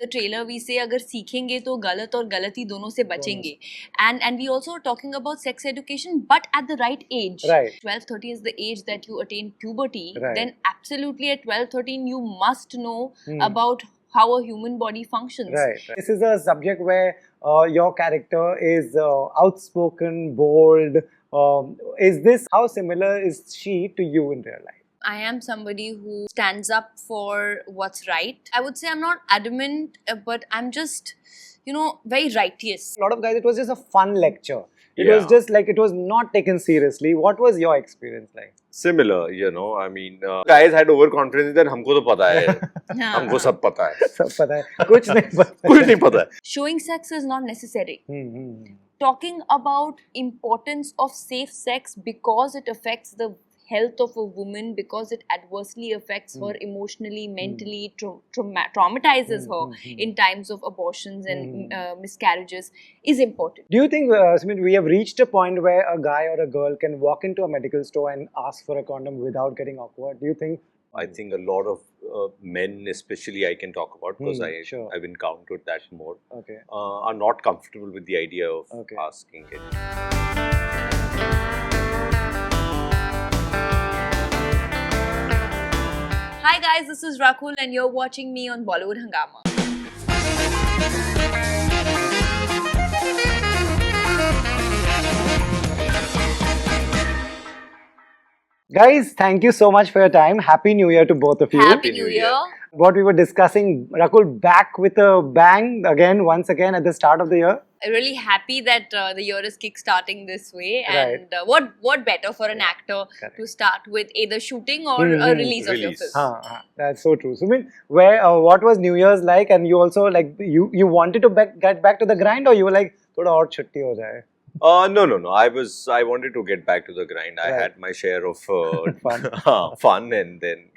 The trailer we say अगर सीखेंगे तो गलत और गलती दोनों से बचेंगे. And we also are talking about sex education, but at the right age. Right. 12, 13 is the age that you attain puberty. Right. Then absolutely at 12, 13 you must know about how a human body functions. Right. This is a subject where your character is outspoken, bold. How similar is she to you in real life? I am somebody who stands up for what's right. I would say I'm not adamant, but I'm just, very righteous. A lot of guys, it was just a fun lecture. It Yeah. was just like, it was not taken seriously. What was your experience like? Similar, I mean, guys had overconfidence that हमको तो पता है, हमको सब पता है, सब पता है, कुछ नहीं पता है. कुछ नहीं पता है. Showing sex is not necessary. Talking about importance of safe sex because it affects the health of a woman, because it adversely affects her emotionally, mentally, traumatizes her in times of abortions and miscarriages, is important. Do you think, Sumeet, we have reached a point where a guy or a girl can walk into a medical store and ask for a condom without getting awkward? Do you think? I think a lot of men, especially I can talk about because sure. I've encountered that more, Okay. are not comfortable with the idea of asking it. Hi guys, this is Rakul and you're watching me on Bollywood Hungama. Guys, thank you so much for your time. Happy New Year to both of you. Happy New Year. What we were discussing, Rakul back with a bang once again at the start of the year. I'm really happy that the year is kick-starting this way. Right. And what better for an actor to start with either shooting or a release of your film. That's so true. Sumeet, what was New Year's like? And you also you wanted to get back to the grind, or you were like, thoda aur chutti ho jaye? No. I wanted to get back to the grind. I had my share of fun, and then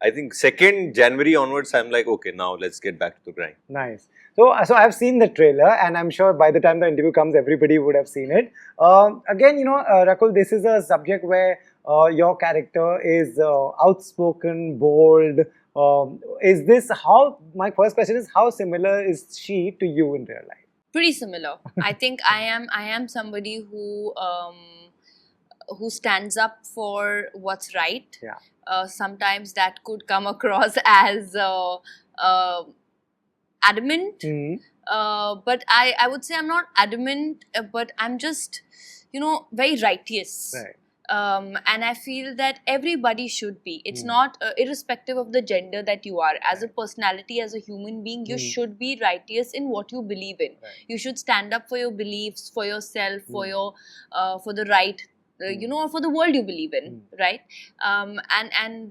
I think 2nd January onwards, I'm like, okay, now let's get back to the grind. Nice. So I've seen the trailer, and I'm sure by the time the interview comes, everybody would have seen it. Again, Rakul, this is a subject where your character is outspoken, bold. My first question is, how similar is she to you in real life? Pretty similar. I think I am somebody who stands up for what's right. Yeah. Sometimes that could come across as adamant, but I would say I'm not adamant, but I'm just, very righteous. Right. And I feel that everybody should be. It's not irrespective of the gender that you are. As a personality, as a human being, you should be righteous in what you believe in. Right. You should stand up for your beliefs, for yourself, for your for the right. Or for the world you believe in, right? And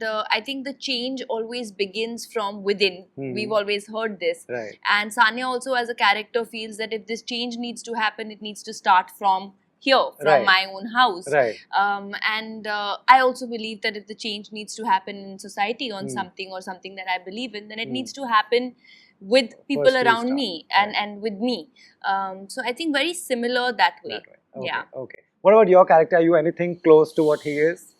I think the change always begins from within. We've always heard this. Right. And Sanya also as a character feels that if this change needs to happen, it needs to start from here, from my own house. Right. And I also believe that if the change needs to happen in society on something or something that I believe in, then it needs to happen with people around me and with me. So I think very similar that way. Okay. Yeah. Okay. What about your character? Are you anything close to what he is?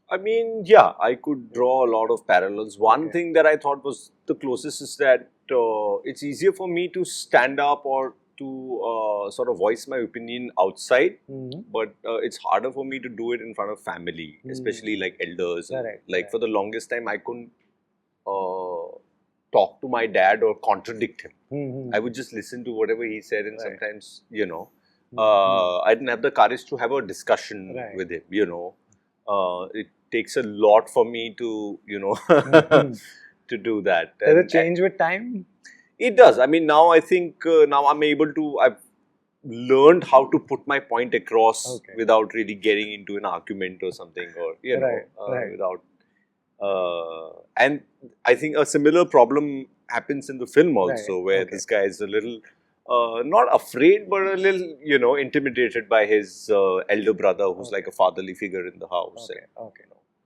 I mean, I could draw a lot of parallels. One thing that I thought was the closest is that it's easier for me to stand up or to sort of voice my opinion outside, but it's harder for me to do it in front of family, especially like elders. Correct. For the longest time, I couldn't talk to my dad or contradict him. I would just listen to whatever he said, and sometimes, I didn't have the courage to have a discussion with him, it takes a lot for me to, to do that. Does it change with time? It does. I mean, now I think, now I'm able to, I've learned how to put my point across without really getting into an argument or something, or, without, and I think a similar problem happens in the film also, where this guy is a little, not afraid, but a little, intimidated by his elder brother, who's like a fatherly figure in the house.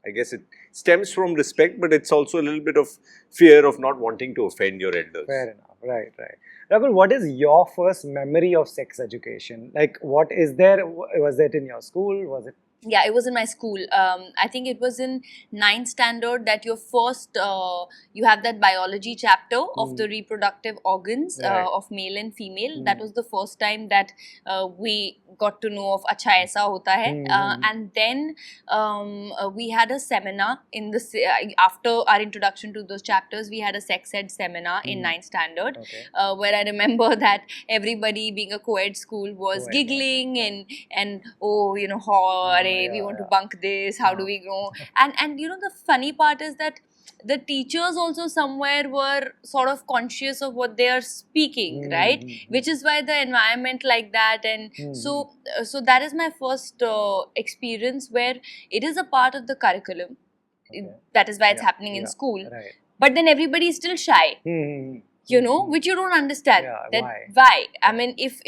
I guess it stems from respect, but it's also a little bit of fear of not wanting to offend your elders. Fair enough. Right. Rakul, what is your first memory of sex education? Like, what is there? Was it in your school? Was it Yeah, it was in my school. I think it was in 9th standard that your first, you have that biology chapter of the reproductive organs of male and female. That was the first time that we got to know of acha aisa hota hai. And then we had a seminar in the, after our introduction to those chapters, we had a sex ed seminar in 9th standard, where I remember that everybody, being a co-ed school, was giggling and oh, you know, we want to bunk this, how do we go? And you know, the funny part is that the teachers also somewhere were sort of conscious of what they are speaking, right? Which is why the environment like that. And so that is my first experience where it is a part of the curriculum. That is why it's happening in school. But then everybody is still shy. You know, which you don't understand. Why? I mean, if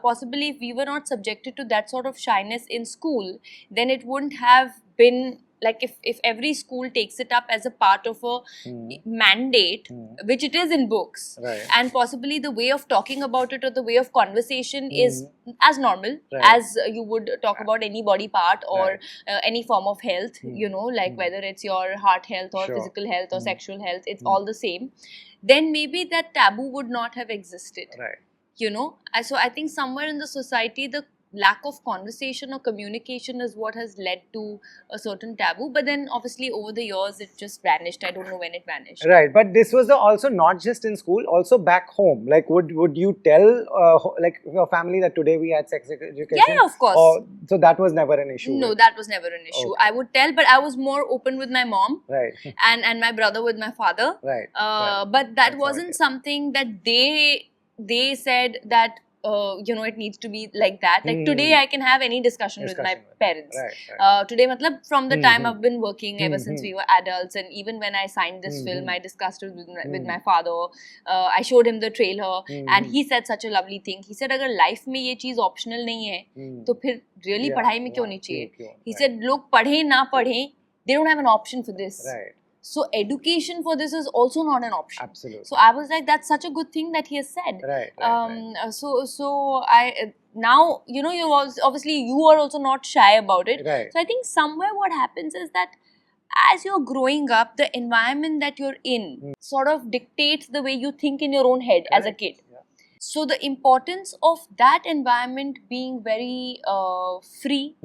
possibly if we were not subjected to that sort of shyness in school, then it wouldn't have been like, if every school takes it up as a part of a mandate, which it is in books, and possibly the way of talking about it or the way of conversation is as normal as you would talk about any body part or any form of health, you know, like whether it's your heart health or physical health or sexual health, it's all the same. Then maybe that taboo would not have existed. You know, so I think somewhere in the society, the lack of conversation or communication is what has led to a certain taboo. But then obviously over the years it just vanished. I don't know when it vanished. Right, but this was also not just in school, also back home. Like, would you tell like your family that today we had sex education? Yeah, of course. So that was never an issue. No, that was never an issue. I would tell, but I was more open with my mom, and my brother with my father. But that wasn't something that they said that you know, it needs to be like that. Like today I can have any discussion with my parents. Today, matlab, from the time I've been working, ever since we were adults, and even when I signed this film, I discussed it with my father. I showed him the trailer, and he said such a lovely thing. He said, अगर life में ये चीज optional नहीं है, तो फिर really पढ़ाई में क्यों नहीं चाहिए? He said, लोग पढ़े ना पढ़े, they don't have an option for this. So education for this is also not an option. Absolutely. So I was like, that's such a good thing that he has said. So I now, you know, you obviously you are also not shy about it. So I think somewhere what happens is that as you're growing up, the environment that you're in sort of dictates the way you think in your own head as a kid. So the importance of that environment being very free,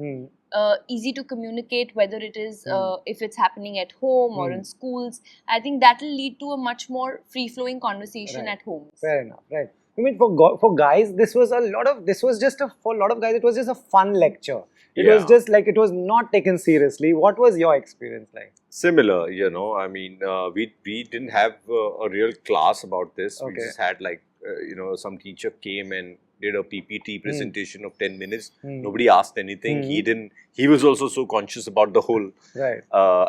easy to communicate, whether it is if it's happening at home or in schools, I think that will lead to a much more free-flowing conversation at home. Fair enough, right? I mean, for guys, for a lot of guys, it was just a fun lecture. It was just like, it was not taken seriously. What was your experience like? Similar, you know. I mean, we didn't have a real class about this. We just had like, you know, some teacher came and did a PPT presentation of 10 minutes. Nobody asked anything. He was also so conscious about the whole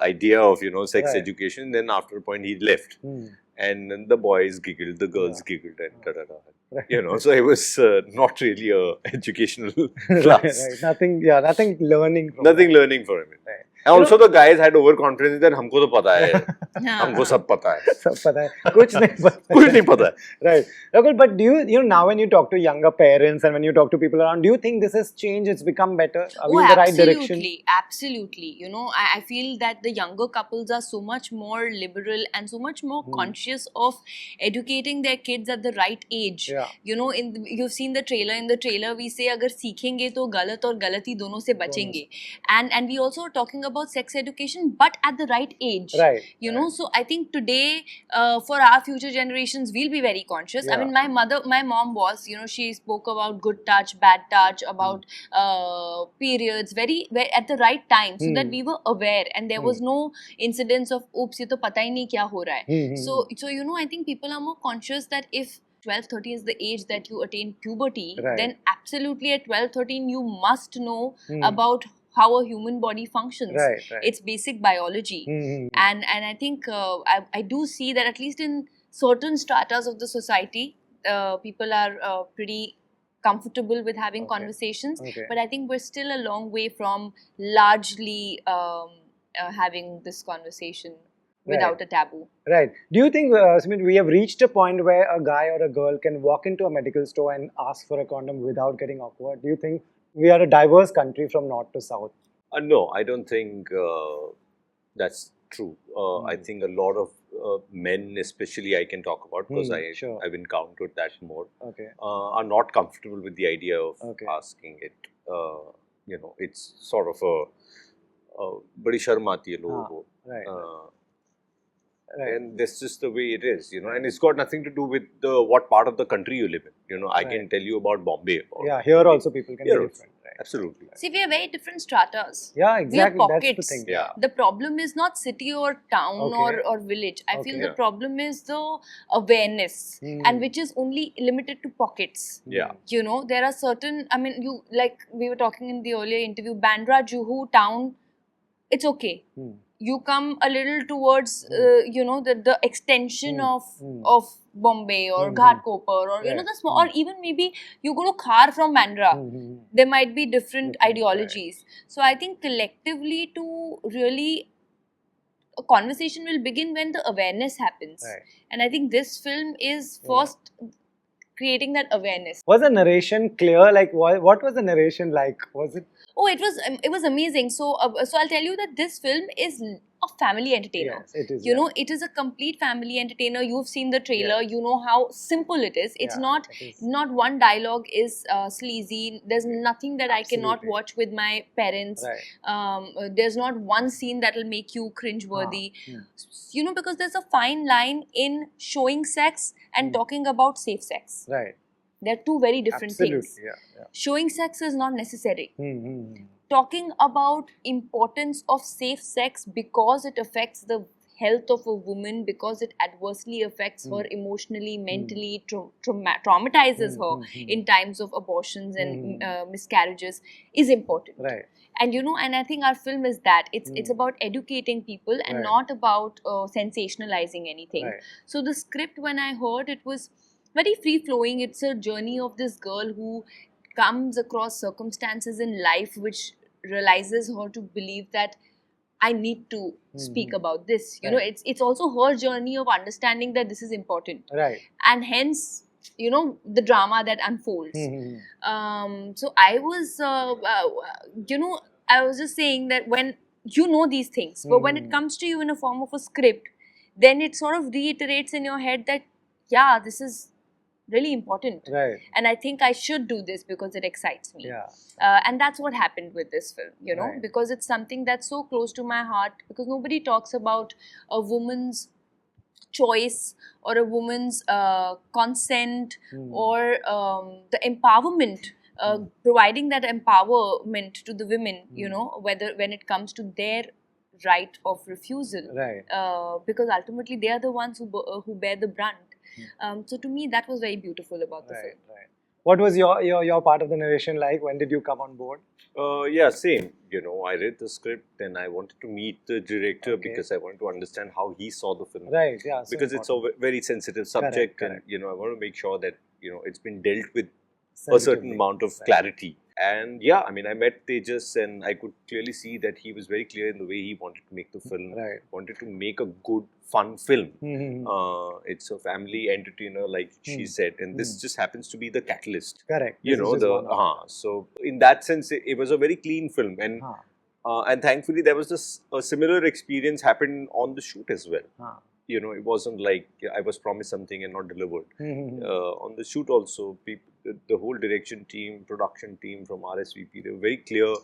idea of, you know, sex education. Then after a point, he left. And then the boys giggled, the girls giggled, and you know, so it was not really a educational class. Nothing learning from learning for him. And also the guys had overconfidence that हमको तो पता है, हमको सब पता है. सब पता है, कुछ नहीं पता. Right. Rakul, but do you know, now when you talk to younger parents and when you talk to people around, do you think this has changed? It's become better? Are we in the right direction? Absolutely. You know, I feel that the younger couples are so much more liberal and so much more conscious of educating their kids at the right age. You know, you've seen the trailer. In the trailer, we say, अगर सीखेंगे तो गलत और गलती दोनों से बचेंगे. And we also are talking about sex education, but at the right age. You know, so I think today, for our future generations, we'll be very conscious. I mean, my mom was, you know, she spoke about good touch, bad touch, about periods, very at the right time, so that we were aware and there was no incidence of, oops, ye to pata hi nahi kya ho raha hai. So, you know, I think people are more conscious that if 12, 13 is the age that you attain puberty, then absolutely at 12, 13, you must know about how a human body functions. It's basic biology. And I think I do see that at least in certain stratas of the society, people are pretty comfortable with having conversations. But I think we're still a long way from largely having this conversation without a taboo. Right. Do you think, Sumeet, we have reached a point where a guy or a girl can walk into a medical store and ask for a condom without getting awkward? Do you think we are a diverse country from north to south? No, I don't think that's true. I think a lot of men, especially, I can talk about because Sure. I've encountered that more. Okay. Are not comfortable with the idea of asking it. It's sort of a बड़ी शर्म आती है लोगों को. Right. And that's just the way it is, and it's got nothing to do with what part of the country you live in. I can tell you about Bombay. Yeah, here also people can be different. Right? Absolutely. See, we are very different stratas. Yeah, exactly. We are pockets. That's the thing. Yeah. The problem is not city or town or village. I feel the problem is the awareness, and which is only limited to pockets. Yeah. There are certain, like we were talking in the earlier interview, Bandra, Juhu town, it's okay. You come a little towards, the extension of Bombay or Ghatkopar or, the small, or even maybe you go to Khar from Bandra. There might be different ideologies. So I think collectively to really, a conversation will begin when the awareness happens. And I think this film is first creating that awareness. Was the narration clear? Like, what was the narration like? Was it? Oh, it was amazing. So I'll tell you that this film is a family entertainer. Yes, it is. It is a complete family entertainer. You've seen the trailer. You know how simple it is. It's not one dialogue is sleazy. There's nothing that I cannot watch with my parents. There's not one scene that will make you cringeworthy. Because there's a fine line in showing sex and talking about safe sex. Right. They're two very different things. Showing sex is not necessary. Talking about importance of safe sex because it affects the health of a woman, because it adversely affects her emotionally, mentally, traumatizes her in times of abortions and miscarriages, is important. Right. And and I think our film is that. It's about educating people and not about sensationalizing anything. So the script, when I heard, it was very free-flowing. It's a journey of this girl who comes across circumstances in life which realizes her to believe that I need to speak about this. It's also her journey of understanding that this is important. Right. And hence, the drama that unfolds. So I was, I was just saying that when these things, but when it comes to you in a form of a script, then it sort of reiterates in your head that, yeah, this is really important. Right. And I think I should do this because it excites me. Yeah. And that's what happened with this film, because it's something that's so close to my heart, because nobody talks about a woman's choice or a woman's consent or the empowerment, providing that empowerment to the women, whether when it comes to their right of refusal. Right. Because ultimately they are the ones who bear the brunt. So to me, that was very beautiful about the film. Right. What was your part of the narration like? When did you come on board? Yeah, same. I read the script and I wanted to meet the director because I wanted to understand how he saw the film. Right, yeah. So because it's a very sensitive subject, correct. And I want to make sure that it's been dealt with a certain amount of clarity. And yeah, I met Tejas and I could clearly see that he was very clear in the way he wanted to make the film. Right. Wanted to make a good, fun film. It's a family entertainer, like she said, and this just happens to be the catalyst. Correct. So in that sense, it was a very clean film, and thankfully there was a similar experience happened on the shoot as well. It wasn't like I was promised something and not delivered. On the shoot also, the whole direction team, production team from RSVP, they were very clear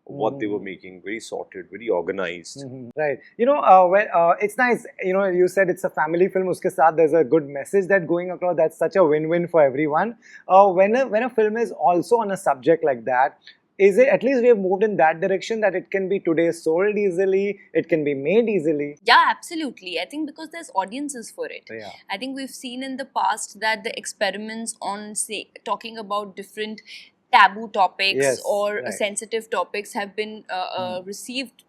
what they were making, very sorted, very organized. Right. It's nice, you said it's a family film, uske saath there's a good message that going across. That's such a win-win for everyone. When a film is also on a subject like that, is it, at least we have moved in that direction, that it can be today sold easily, it can be made easily? Yeah, absolutely. I think because there's audiences for it. Yeah. I think we've seen in the past that the experiments on, say, talking about different taboo topics or sensitive topics have been received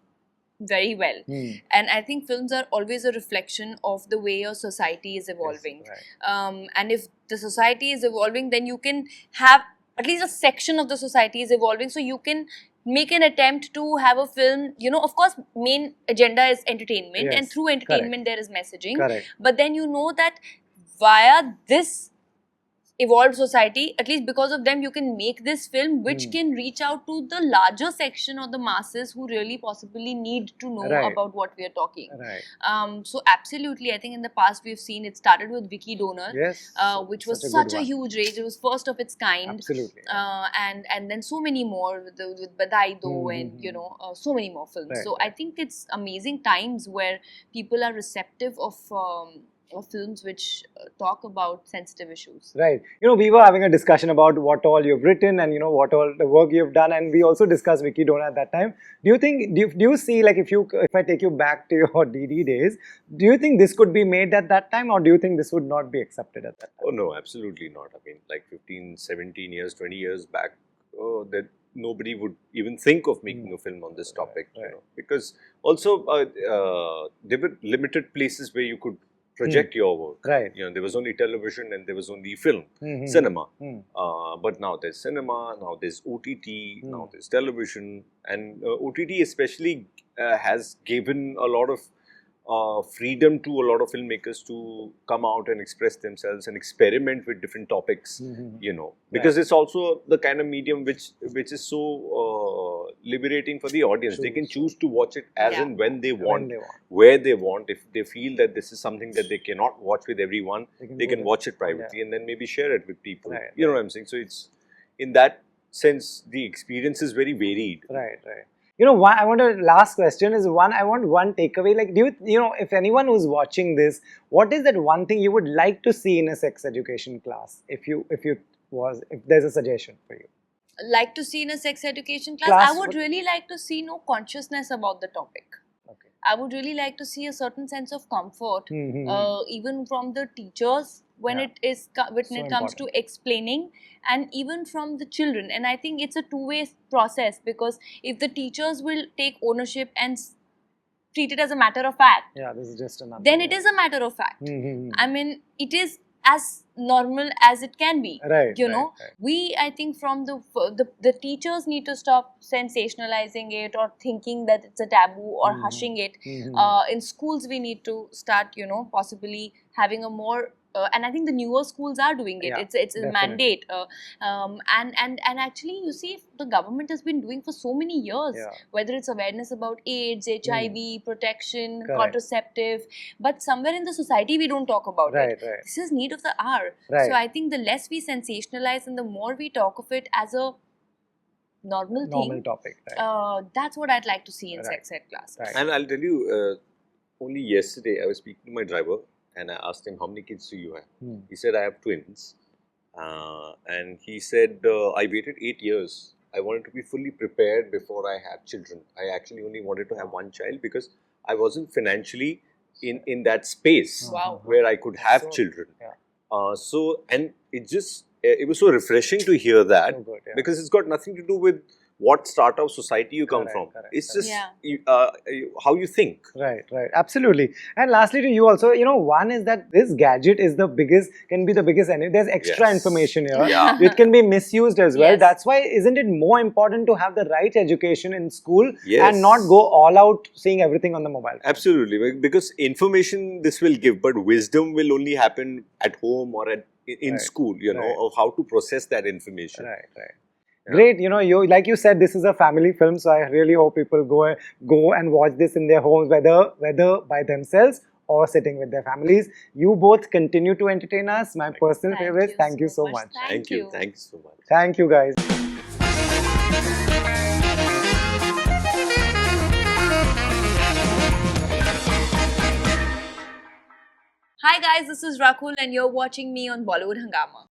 very well. And I think films are always a reflection of the way your society is evolving. And if the society is evolving, then you can have at least a section of the society is evolving, so you can make an attempt to have a film, of course, main agenda is entertainment, and through entertainment there is messaging. But then that via this evolved society, at least because of them you can make this film which can reach out to the larger section of the masses who really possibly need to know about what we are talking. So absolutely, I think in the past we've seen it started with Vicky Donor, which was such a huge rage. It was first of its kind. Absolutely. And then so many more with Badai Do and you know so many more films. So I think it's amazing times where people are receptive of films which talk about sensitive issues. Right. You know, we were having a discussion about what all you've written and, you know, what all the work you've done. And we also discussed Vicky Dona at that time. Do you think, do you see, like, if I take you back to your DD days, do you think this could be made at that time, or do you think this would not be accepted at that time? Oh, no, absolutely not. I mean, like 15, 17 years, 20 years back, that nobody would even think of making a film on this topic, you know, because also there were limited places where you could project your work. Right. You know, there was only television and there was only film, cinema. But now there's cinema, now there's OTT, now there's television, and OTT especially has given a lot of freedom to a lot of filmmakers to come out and express themselves and experiment with different topics, you know, because it's also the kind of medium which is so liberating for the audience. They can choose to watch it as and when they want, where they want. If they feel that this is something that they cannot watch with everyone, they can watch it privately and then maybe share it with people. You know what I'm saying? So it's, in that sense, the experience is very varied. Right. You know, I want a last question is I want one takeaway. Like, do you know, if anyone who's watching this, what is that one thing you would like to see in a sex education class? If there's a suggestion for you. Like to see in a sex education class, I would really like to see no consciousness about the topic. Okay. I would really like to see a certain sense of comfort, even from the teachers when it comes to explaining, and even from the children. And I think it's a two-way process, because if the teachers will take ownership and treat it as a matter of fact, this is just another. Then it is a matter of fact. I mean, it is as normal as it can be. You know, I think from the teachers need to stop sensationalizing it or thinking that it's a taboo or hushing it. In schools, we need to start, you know, possibly having a more and I think the newer schools are doing it. It's a mandate, and actually, you see, the government has been doing for so many years. Whether it's awareness about AIDS, HIV, protection, contraceptive, but somewhere in the society we don't talk about it. This is need of the hour. So I think the less we sensationalize and the more we talk of it as a normal topic. That's what I'd like to see in sex ed classes. And I'll tell you, only yesterday I was speaking to my driver. And I asked him, how many kids do you have? He said, I have twins. And he said, I waited 8 years. I wanted to be fully prepared before I had children. I actually only wanted to have one child because I wasn't financially in that space where I could have children. And it was so refreshing to hear that, because it's got nothing to do with what strata of society you come from. It's just how you think. Right. Absolutely. And lastly to you also, you know, one is that this gadget is can be the biggest enemy. There's extra information here. It can be misused as well. That's why, isn't it more important to have the right education in school and not go all out seeing everything on the mobile phone? Absolutely. Because information this will give, but wisdom will only happen at home or in school, you know, of how to process that information. Great, you know, like you said, this is a family film, so I really hope people go and watch this in their homes, whether by themselves or sitting with their families. You both continue to entertain us. My personal favorites. Thank you so much. Thank you. Thanks so much. Thank you, guys. Hi guys, this is Rakul and you're watching me on Bollywood Hungama.